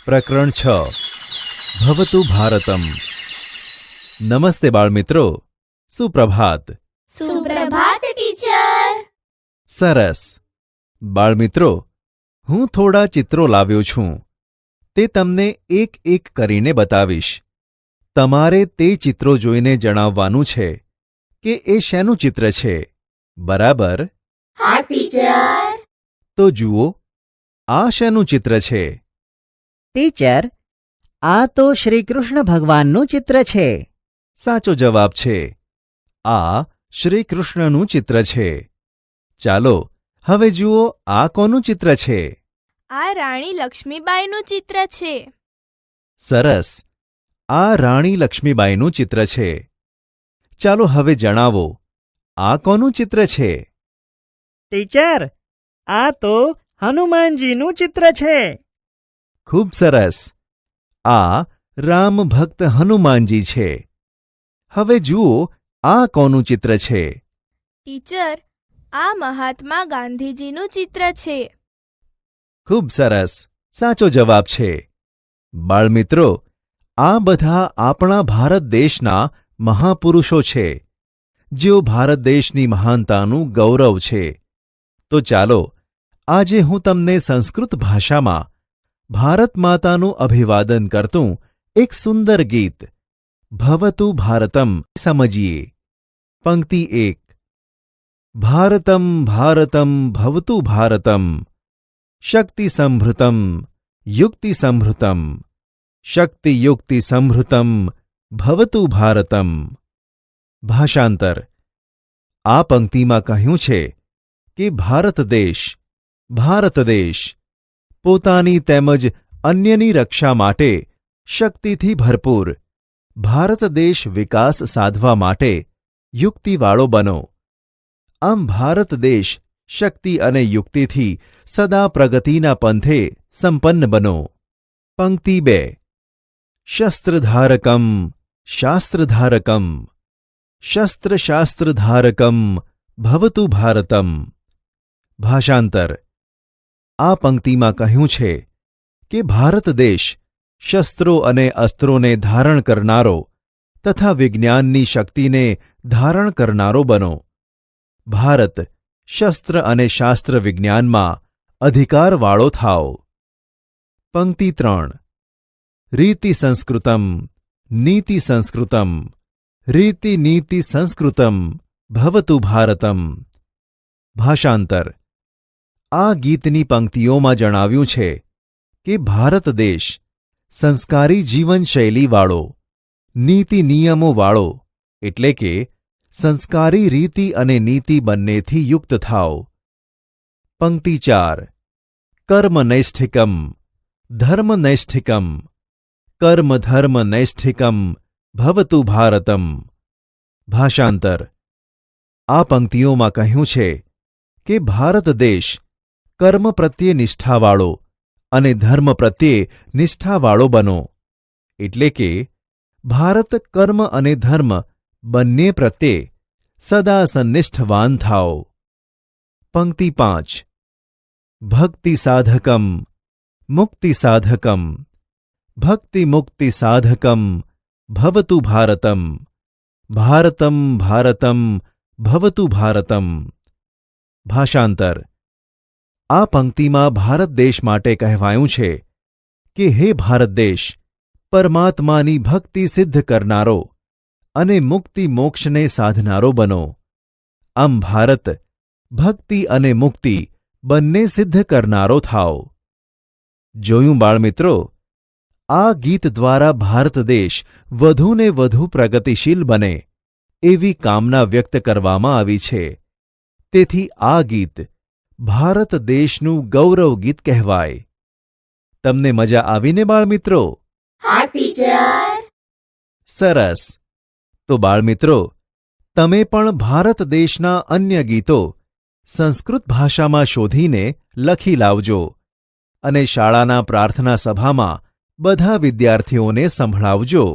પ્રકરણ 6 ભવતુ ભારતમ. નમસ્તે બાળમિત્રો, સુપ્રભાત. સુપ્રભાત ટીચર. સરસ. બાળમિત્રો, હું થોડા ચિત્રો લાવ્યો છું. તે તમને એક એક કરીને બતાવીશ. તમારે તે ચિત્રો જોઈને જણાવવાનું છે કે એ શેનું ચિત્ર છે, બરાબર? હા ટીચર. તો જુઓ, આ શેનું ચિત્ર છે? ટીચર, આ તો શ્રીકૃષ્ણ ભગવાનનું ચિત્ર છે. સાચો જવાબ છે. આ શ્રીકૃષ્ણનું ચિત્ર છે. ચાલો હવે જુઓ, આ કોનું ચિત્ર છે? આ રાણી લક્ષ્મીબાઈનું ચિત્ર છે. સરસ. આ રાણી લક્ષ્મીબાઈનું ચિત્ર છે. ચાલો હવે જણાવો, આ કોનું ચિત્ર છે? ટીચર, આ તો હનુમાનજીનું ચિત્ર છે. ખૂબ સરસ. આ રામ ભક્ત હનુમાનજી છે. હવે જુઓ, આ કોનું ચિત્ર છે? ટીચર, આ મહાત્મા ગાંધીજીનું ચિત્ર છે. ખૂબ સરસ. સાચો જવાબ છે. બાળમિત્રો, આ બધા આપણા ભારત દેશના મહાપુરુષો છે, જેઓ ભારત દેશની મહાનતાનું ગૌરવ છે. તો ચાલો આજે હું તમને સંસ્કૃત ભાષામાં ભારત માતાનું અભિવાદન કરતું એક સુંદર ગીત ભવતુ ભારતમ સમજીએ. પંક્તિ 1. ભારતમ ભારતમ ભવતુ ભારતમ, શક્તિ સંભૃતમ યુક્તિ સંભૃતમ, શક્તિયુક્તિ સંભૃતમ ભવતુ ભારતમ. ભાષાંતર. આ પંક્તિમાં કહ્યું છે કે ભારત દેશ પોતાની તેમજ અન્યની રક્ષા માટે શક્તિથી ભરપૂર, ભારત દેશ વિકાસ સાધવા માટે યુક્તિવાળો બનો. આમ ભારત દેશ શક્તિ અને યુક્તિથી સદા પ્રગતિના પંથે સંપન્ન બનો. પંક્તિ 2. શસ્ત્રધારકમ શાસ્ત્રધારકમ, શસ્ત્રશાસ્ત્રધારકમ ભવતુ ભારતમ. ભાષાંતર. આ પંક્તિમાં કહ્યું છે કે ભારત દેશ શસ્ત્રો અને અસ્ત્રોને ધારણ કરનારો તથા વિજ્ઞાનની શક્તિને ધારણ કરનારો બનો. ભારત શસ્ત્ર અને શાસ્ત્ર વિજ્ઞાનમાં અધિકારવાળો થાઓ. પંક્તિ 3. રીતિ સંસ્કૃતમ નીતિ સંસ્કૃતમ, રીતિ નીતિ સંસ્કૃતમ ભવતુ ભારતમ. ભાષાંતર. આ ગીતની પંક્તિઓમાં જણાવ્યું છે કે ભારત દેશ સંસ્કારી જીવનશૈલીવાળો, નીતિ નિયમોવાળો એટલે કે સંસ્કારી રીતિ અને નીતિ બંનેથી યુક્ત થાઓ. પંક્તિ 4. કર્મનૈષ્ઠિકમ ધર્મનૈષ્ઠિકમ, કર્મ ધર્મ નૈષ્ઠિકમ ભવતુ ભારતમ. ભાષાંતર. આ પંક્તિઓમાં કહ્યું છે કે ભારત દેશ કર્મ પ્રત્યે નિષ્ઠાવાળો અને ધર્મ પ્રત્યે નિષ્ઠાવાળો બનો એટલે કે ભારત કર્મ અને ધર્મ બંને પ્રત્યે સદા સંનિષ્ઠવાન થાઓ. પંક્તિ 5. ભક્તિ સાધકમ મુક્તિ સાધકમ, ભક્તિ મુક્તિ સાધકમ ભવતુ ભારતમ. ભારતમ ભારતમ ભવતુ ભારતમ. ભાષાંતર. આ પંક્તિમાં ભારત દેશ માટે કહેવાયું છે કે હે ભારત દેશ, પરમાત્માની ભક્તિ સિદ્ધ કરનારો અને મુક્તિ મોક્ષને સાધનારો બનો. આમ ભારત ભક્તિ અને મુક્તિ બંને સિદ્ધ કરનારો થાઓ. જોયું બાળમિત્રો, આ ગીત દ્વારા ભારત દેશ વધુને વધુ પ્રગતિશીલ બને એવી કામના વ્યક્ત કરવામાં આવી છે. તેથી આ ગીત ભારત દેશનું ગૌરવ ગીત કહેવાય. તમને મજા આવીને બાળમિત્રો? હા ટીચર. સરસ. તો બાળમિત્રો, તમે પણ ભારત દેશના અન્ય ગીતો સંસ્કૃત ભાષામાં શોધીને લખી લાવજો અને શાળાના પ્રાર્થના સભામાં બધા વિદ્યાર્થીઓને સંભળાવજો.